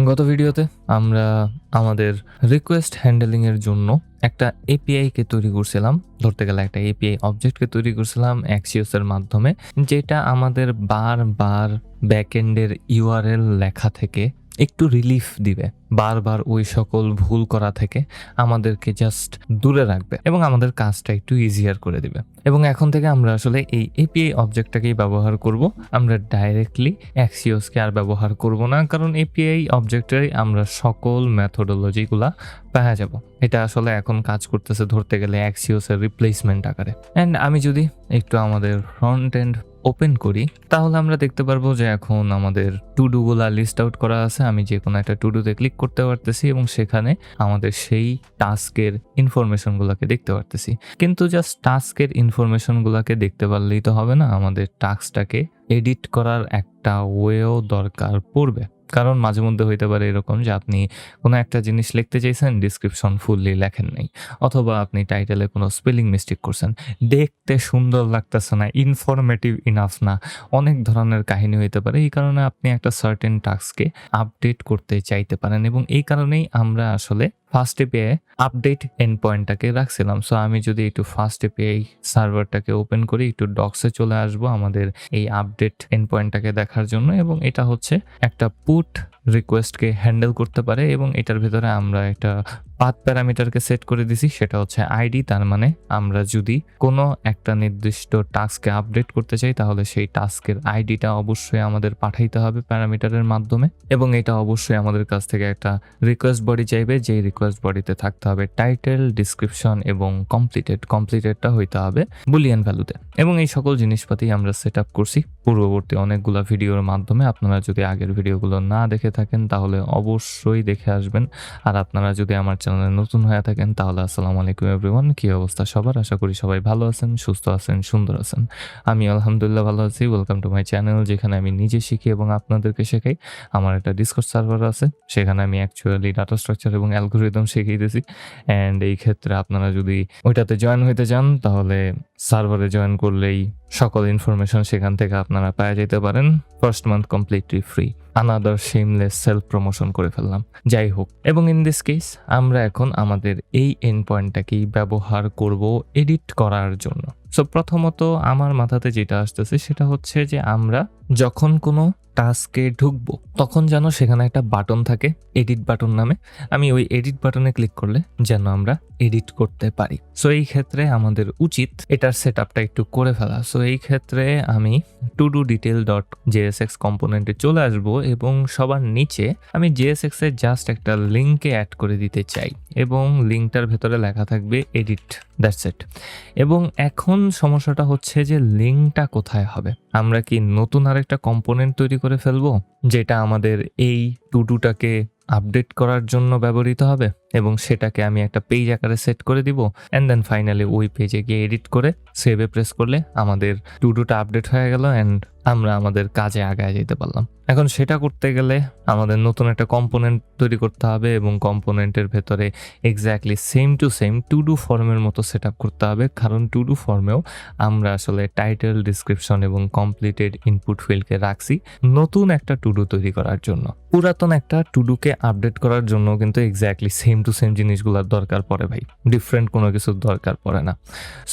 গত ভিডিওতে আমরা আমাদের রিকোয়েস্ট হ্যান্ডেলিং এর জন্য একটা এপিআই কে তৈরি করছিলাম। ধরতে গেলে একটা এপিআই অবজেক্ট কে তৈরি করছিলাম অ্যাক্সিওস এর মাধ্যমে, যেটা আমাদের বারবার ব্যাকএন্ডের ইউআরএল লেখা থেকে একটু রিলিফ দিবে, বারবার ওই সকল ভুল করা থেকে আমাদেরকে জাস্ট দূরে রাখবে এবং আমাদের কাজটা একটু ইজিয়ার করে দিবে। এবং এখন থেকে আমরা আসলে এই এপিআই অবজেক্টটাকেই ব্যবহার করব। আমরা ডাইরেক্টলি অ্যাক্সিওসকে আর ব্যবহার করব না, কারণ এপিআই অবজেক্টেই আমরা সকল মেথোডোলজিগুলা পাওয়া যাব। এটা আসলে এখন কাজ করতেছে ধরতে গেলে অ্যাক্সিওসের রিপ্লেসমেন্ট আকারে। অ্যান্ড আমি যদি একটু আমাদের ফ্রন্ট এন্ড ওপেন করি, তাহলে আমরা দেখতে পারবো যে এখন আমাদের টুডুগুলা লিস্ট আউট করা আছে। আমি যে কোনো একটা টুডুতে ক্লিক করতে পারতেছি এবং সেখানে আমাদের সেই টাস্কের ইনফরমেশনগুলোকে দেখতে পারতেছি। কিন্তু জাস্ট টাস্কের ইনফরমেশনগুলোকে দেখতে পারলেই তো হবে না, আমাদের টাস্কটাকে এডিট করার একটা ওয়েও দরকার পড়বে। কারণ মাঝে মধ্যে হইতে পারে এরকম যে আপনি কোনো একটা জিনিস লিখতে চাইছেন, ডিসক্রিপশন ফুললি লেখেন নাই, অথবা আপনি টাইটেলে কোনো স্পেলিং মিস্টেক করছেন, দেখতে সুন্দর লাগতেছে না, ইনফরমেটিভ ইনাফ না, অনেক ধরনের কাহিনী হইতে পারে। এই কারণে আপনি একটা সার্টেন টাস্ককে আপডেট করতে চাইতে পারেন এবং এই কারণেই আমরা আসলে ফার্স্ট এপিআই আপডেট এন্ড পয়েন্টটাকে রাখছিলাম। সো আমি যদি একটু ফার্স্ট এপিআই সার্ভারটাকে ওপেন করি, একটু ডক্সে চলে আসবো আমাদের এই আপডেট এন্ড পয়েন্টটাকে দেখার জন্য, এবং এটা হচ্ছে একটা পুট রিকোয়েস্টকে হ্যান্ডেল করতে পারে এবং এটার ভেতরে আমরা একটা পাথ প্যারামিটারকে সেট করে দিছি, সেটা হচ্ছে আইডি। তার মানে আমরা যদি কোনো একটা নির্দিষ্ট টাস্ককে আপডেট করতে চাই তাহলে সেই টাস্কের আইডিটা অবশ্যই আমাদের পাঠাইতে হবে প্যারামিটারের মাধ্যমে, এবং এটা অবশ্যই আমাদের কাছ থেকে একটা রিকোয়েস্ট বডি চাইবে, যেই রিকোয়েস্ট বডিতে থাকতে হবে টাইটেল, ডিসক্রিপশন এবং কমপ্লিটেডটা হইতে হবে বুলিয়ান ভ্যালুতে। এবং এই সকল জিনিসপাতি আমরা সেট আপ করছি পূর্ববর্তী অনেকগুলো ভিডিওর মাধ্যমে। আপনারা যদি আগের ভিডিওগুলো না দেখে থাকেন তাহলে অবশ্যই দেখে আসবেন। আর আপনারা যদি আমার চ্যানেলে নতুন হয়ে থাকেন তাহলে আসসালামু আলাইকুম এভরিওয়ান। কি অবস্থা সবার? আশা করি সবাই ভালো আছেন, সুস্থ আছেন, সুন্দর আছেন। আমি আলহামদুলিল্লাহ ভালো আছি। ওয়েলকাম টু মাই চ্যানেল, যেখানে আমি নিজে শিখি এবং আপনাদেরকে শেখাই। আমার একটা ডিসকর্ড সার্ভার আছে, সেখানে আমি অ্যাকচুয়ালি ডাটা স্ট্রাকচার এবং অ্যালগোরিদম শিখিয়ে দিয়েছি। অ্যান্ড এই ক্ষেত্রে আপনারা যদি ওইটাতে জয়েন হইতে চান তাহলে সার্ভারে জয়েন করলেই সকল ইনফরমেশন সেখান থেকে আপনারা পাওয়া যেতে পারেন। First month completely free. Another shameless self promotion করে ফেললাম, যাই হোক। এবং ইন দিস কেস আমরা এখন আমাদের এই এন্ড পয়েন্টটাকেই ব্যবহার করব এডিট করার জন্য। সো প্রথমত আমার মাথাতে যেটা আসতেছে সেটা হচ্ছে যে আমরা যখন কোনো টাস্কে ঢুকবো তখন যেন সেখানে একটা বাটন থাকে, এডিট বাটন নামে। আমি ওই এডিট বাটনে ক্লিক করলে যেন আমরা এডিট করতে পারি। সো এই ক্ষেত্রে আমাদের উচিত এটার সেট আপটা একটু করে ফেলা। সো এই ক্ষেত্রে আমি টুডু ডিটেল ডট জেএসএক্স কম্পোনেন্টে চলে আসবো এবং সবার নিচে আমি জেএসএক্স এর জাস্ট একটা লিঙ্কে অ্যাড করে দিতে চাই এবং লিঙ্কটার ভেতরে লেখা থাকবে এডিট, দ্যাটস ইট। এবং এখন সমস্যাটা হচ্ছে যে লিঙ্কটা কোথায় হবে? আমরা কি নতুন আরেকটা কম্পোনেন্ট তৈরি করে ফেলবো যেটা আমাদের এই টুডুটাকে আপডেট করার জন্য ব্যবহৃত হবে এবং সেটাকে আমি একটা পেজ আকারে সেট করে দিব, অ্যান্ড দেন ফাইনালি ওই পেজে গিয়ে এডিট করে সেভে প্রেস করলে আমাদের টুডুটা আপডেট হয়ে গেল অ্যান্ড আমরা আমাদের কাজে আগায় যেতে পারলাম। এখন সেটা করতে গেলে আমাদের নতুন একটা কম্পোনেন্ট তৈরি করতে হবে এবং কম্পোনেন্টের ভেতরে exactly same to same Tudu ফর্মের মতো সেট আপ করতে হবে, কারণ টুডু ফর্মেও আমরা আসলে টাইটেল, ডিসক্রিপশন এবং কমপ্লিটেড ইনপুট ফিল্ডকে রাখছি নতুন একটা টুডু তৈরি করার জন্য। পুরাতন একটা টুডুকে আপডেট করার জন্য কিন্তু এক্স্যাক্টলি সেম টু সেম জিনিসগুলোর দরকার পড়ে ভাই, ডিফারেন্ট কোনো কিছুর দরকার পড়ে না।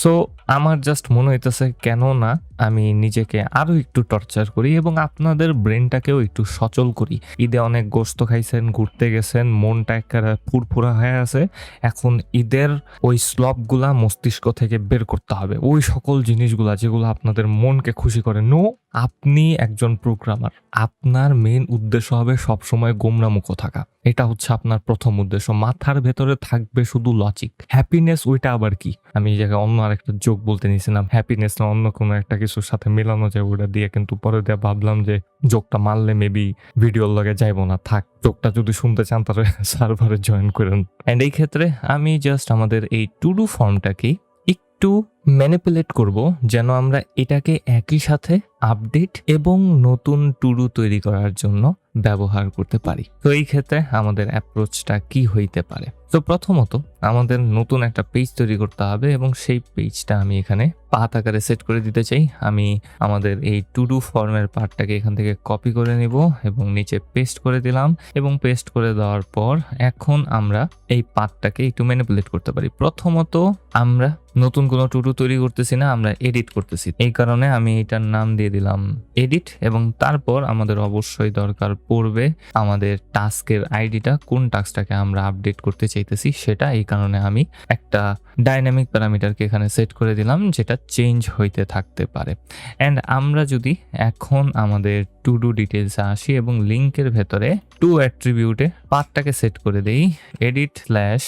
সো আমার জাস্ট মনে হইতেছে কেন না আমি নিজেকে আরো একটু টর্চার করি এবং আপনাদের ব্রেনটাকেও একটু সচল করি। ঈদে অনেক গোস্ত খাইছেন, ঘুরতে গেছেন, মনটা একেবারে ফুরফুরা হয়ে আছে। এখন ঈদের ওই স্লপগুলা মস্তিষ্ক থেকে বের করতে হবে, ওই সকল জিনিসগুলা যেগুলো আপনাদের মনকে খুশি করে। নো, আপনি একজন প্রোগ্রামার, আপনার মেইন উদ্দেশ্য হবে সবসময় গোমরামুখ থাকা। এটা হচ্ছে আপনার প্রথম উদ্দেশ্য। মাথার ভেতরে থাকবে শুধু লজিক। হ্যাপিনেস ওইটা আবার কি? আমি এই জায়গায় অন্য আরেকটা জোক বলতে নিয়েছিলাম, হ্যাপিনেস না অন্য কোনো একটা কিছুর সাথে মেলানো যায় ওটা দিয়ে, কিন্তু পরে দিয়ে ভাবলাম যে জোকটা মারলে মেবি ভিডিওর লগে যাইবো না, থাক। জোকটা যদি শুনতে চান তাহলে সার্ভারে জয়েন করেন। অ্যান্ড এই ক্ষেত্রে আমি জাস্ট আমাদের এই টুডু ফর্মটাকেই একটু ম্যানিপুলেট করব যেন আমরা এটাকে একই সাথে আপডেট এবং নতুন টুডু তৈরি করার জন্য ব্যবহার করতে পারি। তো এই ক্ষেত্রে আমাদের অ্যাপ্রোচটা কি হইতে পারে? তো প্রথমত আমাদের নতুন একটা পেজ তৈরি করতে হবে এবং সেই পেজটা আমি এখানে পাথ আকারে সেট করে দিতে চাই। আমি আমাদের এই টু ডু ফর্মের পার্টটাকে এখান থেকে কপি করে নিব এবং নিচে পেস্ট করে দিলাম এবং পেস্ট করে দেওয়ার পর এখন আমরা এই পাথটাকে একটু ম্যানিপুলেট করতে পারি। প্রথমত আমরা নতুন কোনো টু ডু তৈরি করতেছি না, আমরা এডিট করতেছি। এই কারণে আমি এটার নাম দিয়ে দিলাম এডিট এবং তারপর আমাদের অবশ্যই দরকার পড়বে আমাদের টাস্কের আইডিটা, কোন টাস্কটাকে আমরা আপডেট করতে চাইতেছি সেটা। এই কারণে আমি একটা ডাইনামিক প্যারামিটারকে এখানে সেট করে দিলাম যেটা চেঞ্জ হইতে থাকতে পারে। অ্যান্ড আমরা যদি এখন আমাদের টু ডু ডিটেলসে আসি এবং লিঙ্কের ভেতরে টু অ্যাট্রিবিউটে পাথটাকে সেট করে দেই এডিট স্ল্যাশ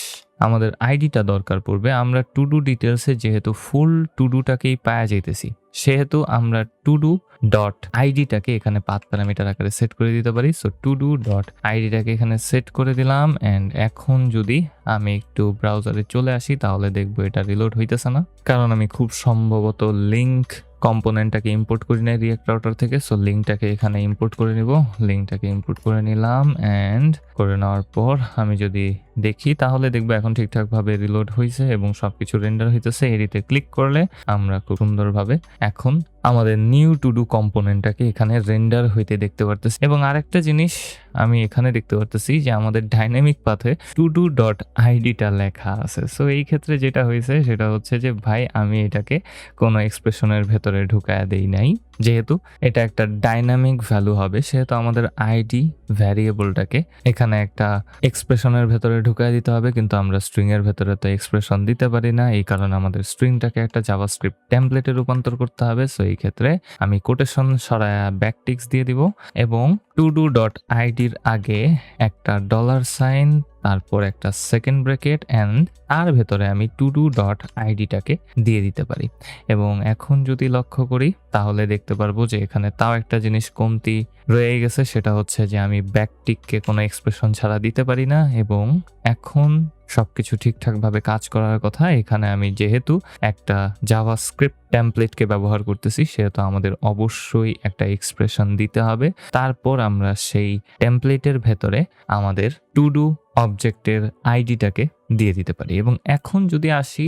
আমাদের আইডিটা দরকার পড়বে। আমরা টু ডু ডিটেলসে যেহেতু ফুল টু ডুটাকেই পাওয়া যাইতেছি সেহেতু আমরা টু ডু ডট আইডিটাকে এখানে পাথ প্যারামিটার আকারে সেট করে দিতে পারি। সো টু ডু ডট আইডিটাকে এখানে সেট করে দিলাম। অ্যান্ড এখন যদি আমি একটু ব্রাউজারে চলে আসি তাহলে দেখবো এটা রিলোড হইতেছে না, কারণ আমি খুব সম্ভবত লিঙ্ক কম্পোনেন্টটাকে ইম্পোর্ট করি নাই রিঅ্যাক্ট রাউটার থেকে। সো লিঙ্কটাকে এখানে ইম্পোর্ট করে নিব, লিঙ্কটাকে ইম্পোর্ট করে নিলাম। অ্যান্ড করে নেওয়ার পর আমি যদি দেখি তাহলে দেখবো এখন ঠিকঠাকভাবে রিলোড হয়েছে এবং সবকিছু রেন্ডার হইতেছে। এডিটে ক্লিক করলে আমরা খুব সুন্দরভাবে এখন আমাদের নিউ টু ডু কম্পোনেন্টটাকে এখানে রেন্ডার হইতে দেখতে পারতেছি। এবং আরেকটা জিনিস আমি এখানে দেখতে পারতেছি যে আমাদের ডাইনামিক পাথে টু ডু ডট আইডিটা লেখা আছে। সো এই ক্ষেত্রে যেটা হয়েছে সেটা হচ্ছে যে ভাই আমি এটাকে কোনো এক্সপ্রেশনের ভেতরে ঢুকায় দেই নাই, যেহেতু এটা একটা ডাইনামিক ভ্যালু হবে সেহেতু আমাদের আইডি ভ্যারিয়েবলটাকে এখানে একটা এক্সপ্রেশনের ভেতরে ঢুকায় দিতে হবে, কিন্তু আমরা স্ট্রিং এর ভেতরে তো এক্সপ্রেশন দিতে পারি না। এই কারণে আমাদের স্ট্রিংটাকে একটা জাভাস্ক্রিপ্ট টেমপ্লেটে রূপান্তর করতে হবে। সো এই ক্ষেত্রে আমি কোটেশন সরায়া ব্যাকটিক্স দিয়ে দিব এবং টু ডু ডট আইডির আগে একটা $, তারপর একটা সেকেন্ড ব্র্যাকেট অ্যান্ড তার ভেতরে আমি টু ডু ডট আইডিটাকে দিয়ে দিতে পারি। এবং এখন যদি লক্ষ্য করি তাহলে দেখতে পারবো যে এখানে তাও একটা জিনিস কমতি রয়ে গেছে, সেটা হচ্ছে যে আমি ব্যাকটিককে কোনো এক্সপ্রেশন ছাড়া দিতে পারি না। এবং এখন সবকিছু ঠিকঠাকভাবে কাজ করার কথা। এখানে আমি যেহেতু একটা জাভাস্ক্রিপ্ট টেমপ্লেটকে ব্যবহার করতেছি সেহেতু আমাদের অবশ্যই একটা এক্সপ্রেশন দিতে হবে। তারপর আমরা সেই টেমপ্লেটের ভেতরে আমাদের টু ডু অবজেক্টের আইডিটাকে দিয়ে দিতে পারি। এবং এখন যদি আসি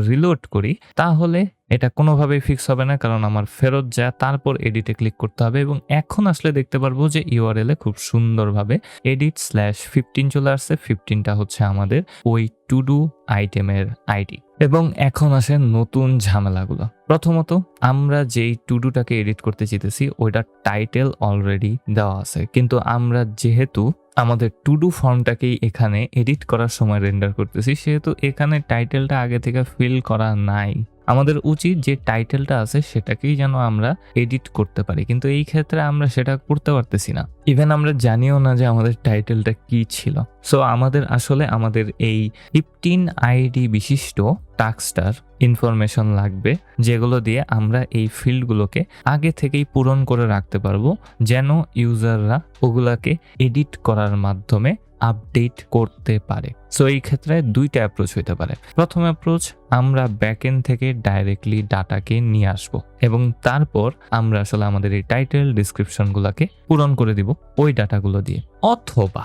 রিলোড করি তাহলে এটা কোনোভাবেই ফিক্স হবে না, কারণ আমার ফেরত যা তারপর এডিটে ক্লিক করতে হবে। এবং এখন আসলে দেখতে পারবো যে ইউআরএল এ খুব সুন্দরভাবে edit/15 চলে আসছে। 15টা হচ্ছে আমাদের ওই টু ডু আইটেমের আইডি। এবং এখন আসে নতুন ঝামেলাগুলো। প্রথমত আমরা যেই টু ডুটাকে এডিট করতে চাইতেছি ওইটার টাইটেল অলরেডি দেওয়া আছে, কিন্তু আমরা যেহেতু আমাদের টু ডু ফর্মটাকেই এখানে এডিট করার সময় রেন্ডার করতেছি সেহেতু এখানে টাইটেলটা আগে থেকে ফিল করা নাই। আমাদের উচিত যে টাইটেলটা আছে সেটাকেই যেন আমরা এডিট করতে পারি, কিন্তু এই ক্ষেত্রে আমরা সেটা করতে পারতেছি না। ইভেন আমরা জানিও না যে আমাদের টাইটেলটা কি ছিল। সো আমাদের আসলে আমাদের এই 15 আইডি বিশিষ্ট টাস্কটার ইনফরমেশন লাগবে, যেগুলো দিয়ে আমরা এই ফিল্ডগুলোকে আগে থেকেই পূরণ করে রাখতে পারবো যেন ইউজাররা ওগুলাকে এডিট করার মাধ্যমে আপডেট করতে পারে। সো এই ক্ষেত্রে দুইটা অ্যাপ্রোচ হইতে পারে। প্রথম অ্যাপ্রোচ, আমরা ব্যাকএন্ড থেকে ডাইরেক্টলি ডাটাকে নিয়ে আসব এবং তারপর আমরা আসলে আমাদের এই টাইটেল ডিসক্রিপশনগুলোকে পূরণ করে দিব ওই ডাটাগুলো দিয়ে। অথবা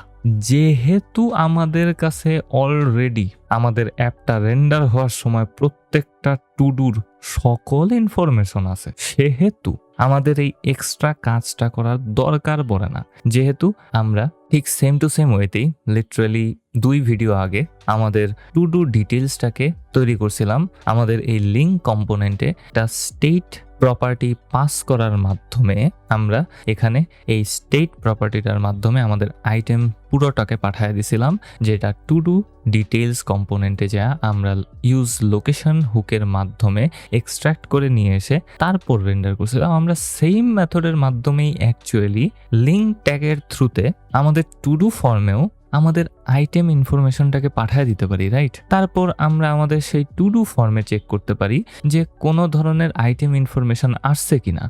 যেহেতু আমাদের কাছে অলরেডি আমাদের অ্যাপটা রেন্ডার হওয়ার সময় প্রত্যেকটা টু ডুর সকল ইনফরমেশন আছে সেহেতু আমাদের এই এক্সট্রা কাজটা করার দরকার পড়ে না, যেহেতু আমরা ঠিক সেম টু সেম ওয়েতেই লিটারালি 2 ভিডিও আগে আমাদের টু ডু ডিটেলসটাকে তৈরি করছিলাম। আমাদের এই লিঙ্ক কম্পোনেন্টে একটা স্টেট প্রপার্টি পাস করার মাধ্যমে আমরা এখানে এই স্টেট প্রপার্টিটার মাধ্যমে আমাদের আইটেম পুরোটাকে পাঠিয়ে দিছিলাম, যেটা টু ডু ডিটেলস কম্পোনেন্টে যা আমরা ইউজ লোকেশন হুকের মাধ্যমে এক্সট্রাক্ট করে নিয়ে এসে তারপর রেন্ডার করছিলাম। আমরা সেম মেথডের মাধ্যমেই অ্যাকচুয়ালি লিঙ্ক ট্যাগের থ্রুতে আমাদের টু ডু ফর্মেও আমাদের আইটেম ইনফরমেশনটাকে পাঠিয়ে দিতে পারি, রাইট? তারপর আমরা আমাদের সেই টু ডু ফর্মে চেক করতে পারি যে কোনো ধরনের আইটেম ইনফরমেশন আসছে কিনা।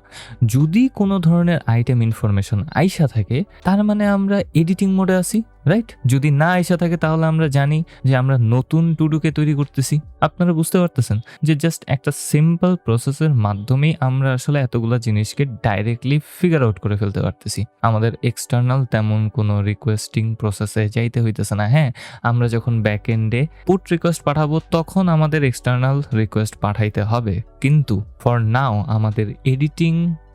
যদি কোনো ধরনের আইটেম ইনফরমেশন আইসা থাকে তার মানে আমরা এডিটিং মোডে আছি, রাইট? যদি না আইসা থাকে তাহলে আমরা জানি যে আমরা নতুন টু ডুকে তৈরি করতেছি। আপনারা বুঝতে পারতেছেন যে জাস্ট একটা সিম্পল প্রসেসের মাধ্যমেই আমরা আসলে এতগুলা জিনিসকে ডাইরেক্টলি ফিগার আউট করে ফেলতে পারতেছি। আমাদের এক্সটার্নাল তেমন কোনো রিকোয়েস্টিং প্রসেসে যাইতে হইতেছে না। হ্যাঁ, আমরা যখন ব্যাক এন্ডে পুট রিকোয়েস্ট পাঠাবো তখন আমাদের এক্সটার্নাল রিকোয়েস্ট পাঠাইতে হবে, কিন্তু ফর নাও আমাদের এডিটিং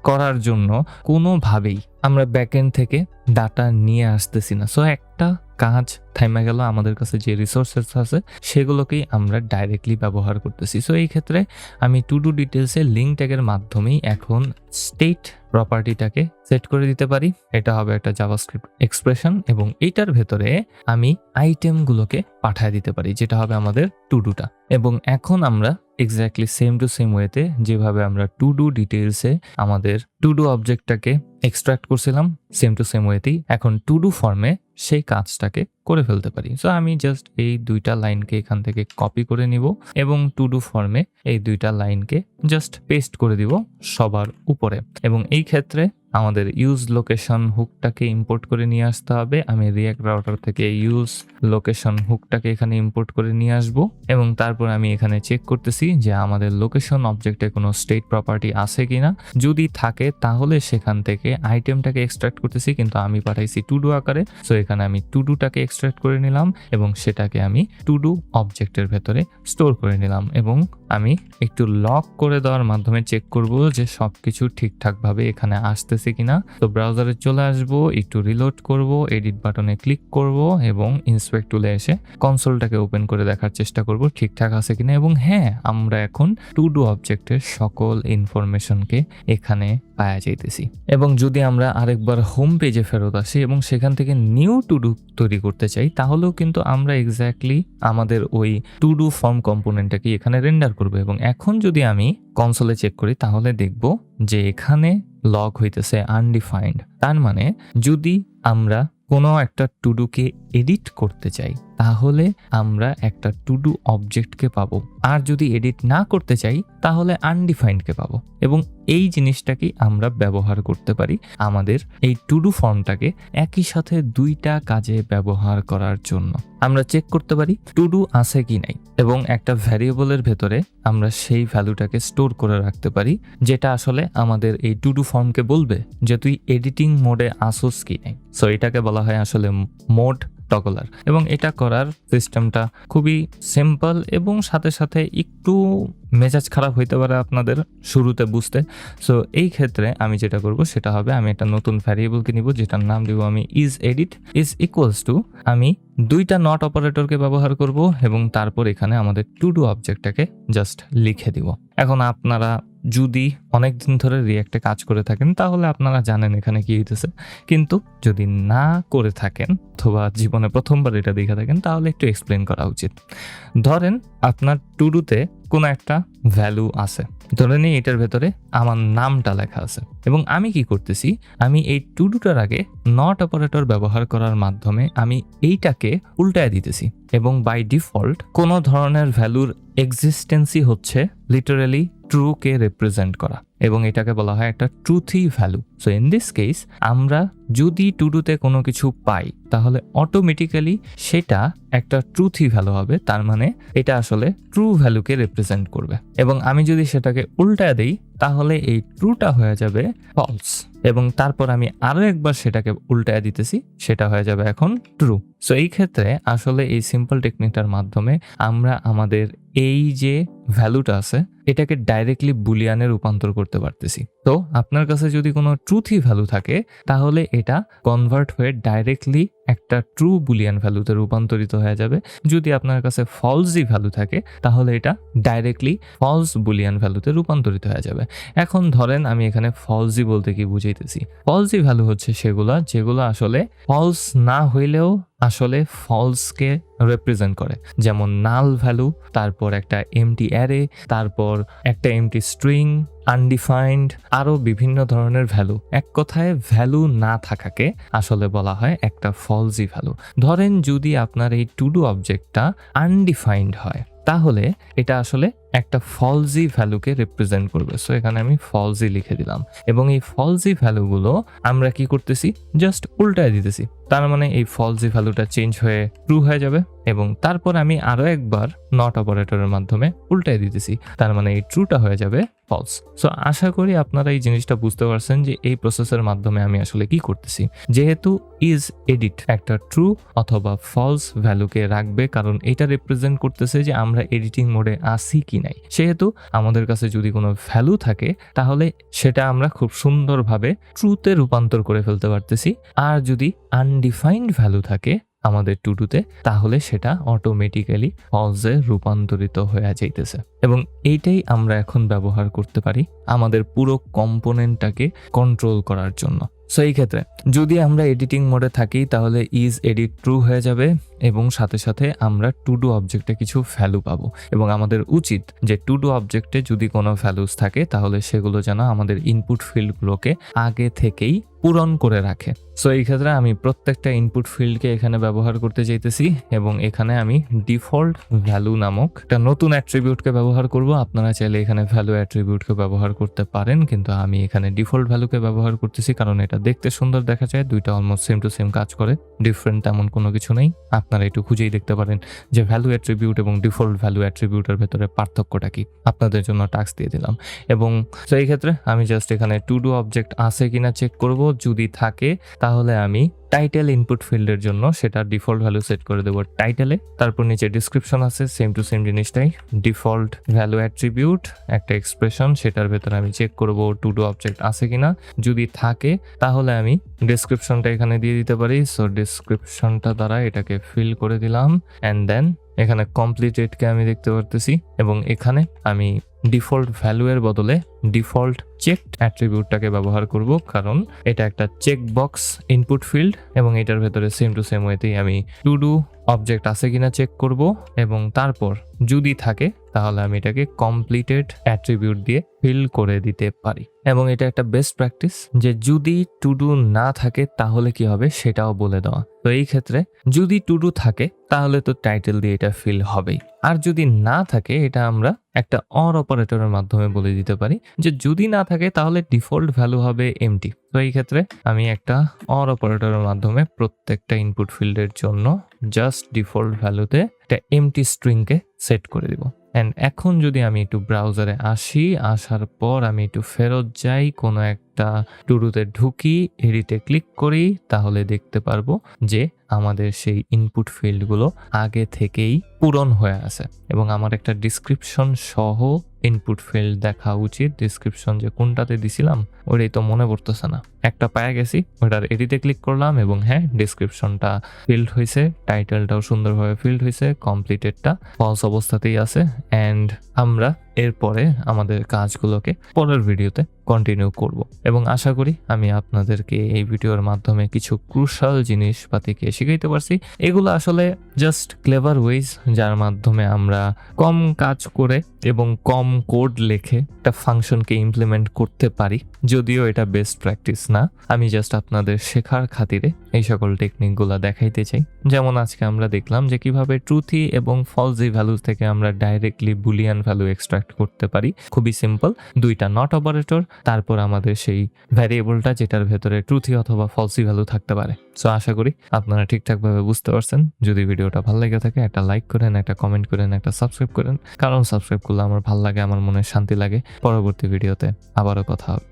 করার জন্য কোনোভাবেই আমরা ব্যাকএন্ড থেকে ডাটা নিয়ে আসতেছি না। সো একটা কাজ থাইমা গেল, আমাদের কাছে যে রিসোর্সেস আছে সেগুলোকেই আমরা ডাইরেক্টলি ব্যবহার করতেছি। সো এই ক্ষেত্রে আমি টু ডু ডিটেলসে লিঙ্ক ট্যাগের মাধ্যমেই এখন স্টেট প্রপার্টিটাকে সেট করে দিতে পারি। এটা হবে একটা জাভাস্ক্রিপ্ট এক্সপ্রেশন এবং এইটার ভেতরে আমি আইটেমগুলোকে পাঠিয়ে দিতে পারি, যেটা হবে আমাদের টু ডুটা। এবং এখন আমরা এক্স্যাক্টলি সেম টু সেম ওয়েতে যেভাবে আমরা টু ডু ডিটেলসে আমাদের টু ডু অবজেক্টটাকে এক্সট্রাক্ট করছিলাম, সেম টু সেম ওয়েতেই এখন টু ডু ফর্মে সেই কাজটাকে করে ফেলতে পারি। সো আমি জাস্ট এই দুইটা লাইনকে এখান থেকে কপি করে নিব এবং টু ডু ফর্মে এই দুইটা লাইনকে জাস্ট পেস্ট করে দিব সবার উপরে। এবং এই ক্ষেত্রে আমাদের ইউজ লোকেশন হুকটাকে ইম্পোর্ট করে নিয়ে আসতে হবে। আমি রিঅ্যাক্ট রাউটার থেকে ইউজ লোকেশন হুকটাকে এখানে ইম্পোর্ট করে নিয়ে আসব এবং তারপর আমি এখানে চেক করতেছি যে আমাদের লোকেশন অবজেক্টে কোনো স্টেট প্রপার্টি আছে কিনা। যদি থাকে তাহলে সেখান থেকে আইটেমটাকে এক্সট্রাক্ট করতেছি, কিন্তু আমি পাঠাইছি টু ডু আকারে। সো এখানে আমি টু ডুটাকে এক্সট্রাক্ট করে নিলাম এবং সেটাকে আমি টু ডু অবজেক্টের ভেতরে স্টোর করে নিলাম এবং আমি একটু লক করে দেওয়ার মাধ্যমে চেক করব যে সবকিছু ঠিকঠাকভাবে এখানে আসতেছে কিনা। তো ব্রাউজারে চলে আসব, একটু রিলোড করব, এডিট বাটনে ক্লিক করব এবং ইন্সপেক্ট টুলে এসে কনসোলটাকে ওপেন করে দেখার চেষ্টা করব ঠিকঠাক আছে কিনা। এবং হ্যাঁ, আমরা এখন টু ডু অবজেক্টের সকল ইনফরমেশনকে এখানে পাওয়া যাইতেছি। এবং যদি আমরা আরেকবার হোম পেজে ফেরত আসি এবং সেখান থেকে নিউ টু ডু তৈরি করতে চাই, তাহলেও কিন্তু আমরা এক্স্যাক্টলি আমাদের ওই টু ডু ফর্ম কম্পোনেন্টটাকে এখানে রেন্ডার করবো। এবং এখন যদি আমি কনসোলে চেক করি তাহলে দেখব যে এখানে লগ হইতেছে আনডিফাইন্ড। তার মানে যদি আমরা কোনো একটা টু ডুকে এডিট করতে চাই তাহলে আমরা একটা টু ডু অবজেক্টকে পাবো, আর যদি এডিট না করতে চাই তাহলে আনডিফাইন্ডকে পাবো। এবং এই জিনিসটাকে আমরা ব্যবহার করতে পারি আমাদের এই টু ডু ফর্মটাকে একই সাথে দুইটা কাজে ব্যবহার করার জন্য। আমরা চেক করতে পারি টু ডু আছে কি নাই এবং একটা ভ্যারিয়েবলের ভেতরে আমরা সেই ভ্যালুটাকে স্টোর করে রাখতে পারি, যেটা আসলে আমাদের এই টু ডু ফর্মকে বলবে যে তুই এডিটিং মোডে আসোস কি নাই। সো এটাকে বলা হয় আসলে মোড টগলার। এবং এটা করার সিস্টেমটা খুবই সিম্পল এবং সাথে সাথে একটু মেজাজ খারাপ হইতে পারে আপনাদের শুরুতে বুঝতে। সো এই ক্ষেত্রে আমি যেটা করব সেটা হবে আমি একটা নতুন ভ্যারিয়েবলকে নিব, যেটার নাম দিব আমি is edit is equals to আমি দুইটা নট অপারেটরকে ব্যবহার করব এবং তারপর এখানে আমাদের টু ডু অবজেক্টটাকে জাস্ট লিখে দিব। এখন আপনারা যদি অনেকদিন ধরে রিঅ্যাক্টে কাজ করে থাকেন তাহলে আপনারা জানেন এখানে কি হইতেছে, কিন্তু যদি না করে থাকেন অথবা জীবনে প্রথমবার এটা দেখে থাকেন তাহলে একটু এক্সপ্লেন করা উচিত। ধরেন আপনার টু ডুতে কোনো একটা ভ্যালু আছে, ধরে নিই এটার ভেতরে আমার নামটা লেখা আছে এবং আমি কি করতেছি, আমি এই টু ডুটার আগে নট অপারেটর ব্যবহার করার মাধ্যমে আমি এইটাকে উল্টায় দিতেছি এবং বাই ডিফল্ট কোনো ধরনের ভ্যালুর এক্সিস্টেন্সই হচ্ছে লিটারালি ট্রু কে রিপ্রেজেন্ট করা এবং এটাকে বলা হয় একটা truthy value. So in this case আমরা যদি টু ডুতে কোনো কিছু পাই তাহলে অটোমেটিক্যালি সেটা একটা ট্রুথি ভ্যালু হবে, তার মানে এটা আসলে ট্রু ভ্যালুকে রিপ্রেজেন্ট করবে। এবং আমি যদি সেটাকে উল্টা দেই তাহলে এই ট্রুটা হয়ে যাবে ফলস এবং তারপর আমি আরো একবার সেটাকে উল্টায় দিতেছি, সেটা হয়ে যাবে এখন ট্রু। সো এই ক্ষেত্রে আসলে এই সিম্পল টেকনিকটার মাধ্যমে আমরা আমাদের এই যে ভ্যালুটা আছে এটাকে ডাইরেক্টলি বুলিয়ানে রূপান্তর করতে পারতেছি। তো আপনার কাছে যদি কোনো ট্রুথি ভ্যালু থাকে তাহলে এটা কনভার্ট হয়ে ডাইরেক্টলি একটা ট্রু বুলিয়ান ভ্যালুতে রূপান্তরিত হয়ে যাবে। যদি আপনার কাছে ফলসি ভ্যালু থাকে তাহলে এটা ডাইরেক্টলি ফলস বুলিয়ান ভ্যালুতে রূপান্তরিত হয়ে যাবে। এখন ধরেন আমি এখানে ফলসি বলতে কি বুঝাইতেছি, ফলসি ভ্যালু হচ্ছে যেগুলো আসলে ফলস না হইলেও আসলে ফলসকে রিপ্রেজেন্ট করে, যেমন নাল ভ্যালু, তারপর একটা এমটি অ্যারে, তারপর একটা এমটি স্ট্রিং, আনডিফাইন্ড, আরো বিভিন্ন ধরনের ভ্যালু। এক কথায় ভ্যালু না থাকাকে আসলে বলা হয় একটা ফলসি ভ্যালু। ধরেন যদি আপনার এই টু ডু অবজেক্টটা আনডিফাইন্ড হয় তাহলে এটা আসলে একটা ফলসি ভ্যালুকে রিপ্রেজেন্ট করবে। সো এখানে আমি ফলসি লিখে দিলাম এবং এই ফলসি ভ্যালুগুলো আমরা কি করতেছি, জাস্ট উল্টায় দিতেছি। তার মানে এই ফলসি ভ্যালুটা চেঞ্জ হয়ে ট্রু হয়ে যাবে এবং তারপর আমি আরো একবার নট অপারেটরের মাধ্যমে উল্টায় দিতেছি, তার মানে এই ট্রুটা হয়ে যাবে ফলস। সো আশা করি আপনারা এই জিনিসটা বুঝতে পারছেন যে এই প্রসেসের মাধ্যমে আমি আসলে কি করতেছি। যেহেতু ইজ এডিট একটা ট্রু অথবা ফলস ভ্যালুকে রাখবে, কারণ এটা রিপ্রেজেন্ট করতেছে যে আমরা এডিটিং মোডে আসি কি নাই। সেহেতু আমাদের কাছে যদি কোনো ভ্যালু থাকে তাহলে সেটা আমরা খুব সুন্দরভাবে ট্রুতে রূপান্তর করে ফেলতে পারতেছি। আর যদি আনডিফাইন্ড ভ্যালু থাকে আমাদের টু ডুতে, তাহলে সেটা অটোমেটিক্যালি ফলসে রূপান্তরিত হয়ে যাইতেছে এবং এইটাই আমরা এখন ব্যবহার করতে পারি আমাদের পুরো কম্পোনেন্টটাকে কন্ট্রোল করার জন্য। সো এই ক্ষেত্রে যদি আমরা এডিটিং মোডে থাকি তাহলে ইজ এডিট ট্রু হয়ে যাবে এবং সাথে সাথে আমরা টু ডু অবজেক্টে কিছু ভ্যালু পাবো এবং আমাদের উচিত যে টু ডু অবজেক্টে যদি কোনো ভ্যালুস থাকে তাহলে সেগুলো যেন আমাদের ইনপুট ফিল্ডগুলোকে আগে থেকেই পূরণ করে রাখে। সো এই ক্ষেত্রে আমি প্রত্যেকটা ইনপুট ফিল্ডকে এখানে ব্যবহার করতে চাইতেছি এবং এখানে আমি ডিফল্ট ভ্যালু নামক একটা নতুন অ্যাট্রিবিউটকে ব্যবহার করব। আপনারা চাইলে এখানে ভ্যালু অ্যাট্রিবিউটকে ব্যবহার করতে পারেন, কিন্তু আমি এখানে ডিফল্ট ভ্যালুকে ব্যবহার করতেছি কারণ এটা দেখতে সুন্দর দেখা যায়, দুইটা অলমোস্ট সেম টু সেম কাজ করে, ডিফারেন্ট তেমন কোনো কিছু নেই। আপনারা একটু খুঁজেই দেখতে পারেন যে ভ্যালু অ্যাট্রিবিউট এবং ডিফল্ট ভ্যালু অ্যাট্রিবিউটের ভেতরে পার্থক্যটা কি। আপনাদের জন্য টাস্ক দিয়ে দিলাম এবং তো এই ক্ষেত্রে আমি জাস্ট এখানে টু ডু অবজেক্ট আছে কিনা চেক করব। যদি থাকে তাহলে আমি টাইটেল ইনপুট ফিল্ডের জন্য সেটা ডিফল্ট ভ্যালু সেট করে দেবো টাইটেলে। তারপর নিচে ডিসক্রিপশন আছে, সেম টু সেম জিনিসটাই, ডিফল্ট ভ্যালু অ্যাট্রিবিউট একটা এক্সপ্রেশন, সেটার ভেতরে আমি চেক করব টু ডু অবজেক্ট আছে কিনা। যদি থাকে তাহলে আমি ডেসক্রিপশনটা এখানে দিয়ে দিতে পারি। সো ডেসক্রিপশনটা দ্বারা এটাকে ফিল করে দিলাম অ্যান্ড দেন এখানে কমপ্লিটেডকে আমি দেখতে পারতেছি এবং এখানে আমি ডিফল্ট ভ্যালু এর বদলে ডিফল্ট চেকড অ্যাট্রিবিউটটাকে ব্যবহার করব, কারণ এটা একটা চেক বক্স ইনপুট ফিল্ড এবং এটার ভেতরে সেম টু সেম ওয়েতেই আমি টু ডু অবজেক্ট আছে কিনা চেক করব এবং তারপর যদি থাকে তাহলে আমি এটাকে কমপ্লিটেড অ্যাট্রিবিউট দিয়ে ফিল করে দিতে পারি। এবং এটা একটা বেস্ট প্র্যাকটিস যে যদি টু ডু না থাকে তাহলে কি হবে সেটাও বলে দেওয়া। তো এই ক্ষেত্রে যদি টু ডু থাকে তাহলে তো টাইটেল দিয়ে এটা ফিল হবেই, আর যদি না থাকে এটা আমরা একটা অর অপারেটরের মাধ্যমে বলে দিতে পারি যে যদি না থাকে তাহলে ডিফল্ট ভ্যালু হবে এমটি। তো এই ক্ষেত্রে আমি একটা অর অপারেটরের মাধ্যমে প্রত্যেকটা ইনপুট ফিল্ডের জন্য জাস্ট ডিফল্ট ভ্যালুতে একটা এমটি স্ট্রিংকে সেট করে দিব। অ্যান্ড এখন যদি আমি একটু ব্রাউজারে আসি, আসার পর আমি একটু ফেরত যাই, কোনো একটা টুডুতে ঢুকি, এডিটে ক্লিক করি, তাহলে দেখতে পারবো যে আমাদের সেই ইনপুট ফিল্ডগুলো আগে থেকেই পূরণ হয়ে আছে এবং আমার একটা ডিসক্রিপশন সহ ইনপুট ফিল্ড দেখা উচিত। ডিসক্রিপশন যে কোনটাতে দিছিলাম ওটাই তো মনে পড়তেছে না, একটা পায়ে গেছি, ওটার এডিটে ক্লিক করলাম এবং হ্যাঁ ডিসক্রিপশনটা ফিল্ড হয়েছে, টাইটেলটাও সুন্দরভাবে ফিল্ড হয়েছে, কমপ্লিটেডটা ফলস অবস্থাতেই আছে। অ্যান্ড আমরা এরপরে আমাদের কাজগুলোকে পরের ভিডিওতে কন্টিনিউ করব এবং আশা করি আমি আপনাদেরকে এই ভিডিওর মাধ্যমে কিছু ক্রুশাল জিনিসপাতিকে শিখাইতে পারছি। এগুলো আসলে জাস্ট ক্লেভার ওয়েজ যার মাধ্যমে আমরা কম কাজ করে এবং কম কোড লিখে একটা ফাংশনকে ইমপ্লিমেন্ট করতে পারি। যদিও এটা বেস্ট প্র্যাকটিস না, আমি জাস্ট আপনাদের শেখার খাতিরে এই সকল টেকনিকগুলো দেখাইতে চাই। যেমন আজকে আমরা দেখলাম যে কিভাবে ট্রুথি এবং ফলসি ভ্যালুজ থেকে আমরা ডাইরেক্টলি বুলিয়ান ভ্যালু এক্সট্রাক্ট করতে পারি। খুবই সিম্পল, দুইটা নট অপারেটর, তারপর আমাদের সেই ভ্যারিয়েবলটা যেটার ভেতরে ট্রুথি অথবা ফলসি ভ্যালু থাকতে পারে। সো আশা করি আপনারা ঠিকঠাকভাবে বুঝতে পারছেন। যদি ভিডিওটা ভালো লেগে থাকে একটা লাইক করেন, একটা কমেন্ট করেন, একটা সাবস্ক্রাইব করেন, কারণ সাবস্ক্রাইব করলে আমার ভালো লাগে, আমার মনে শান্তি লাগে। পরবর্তী ভিডিওতে আবারও কথা হবে।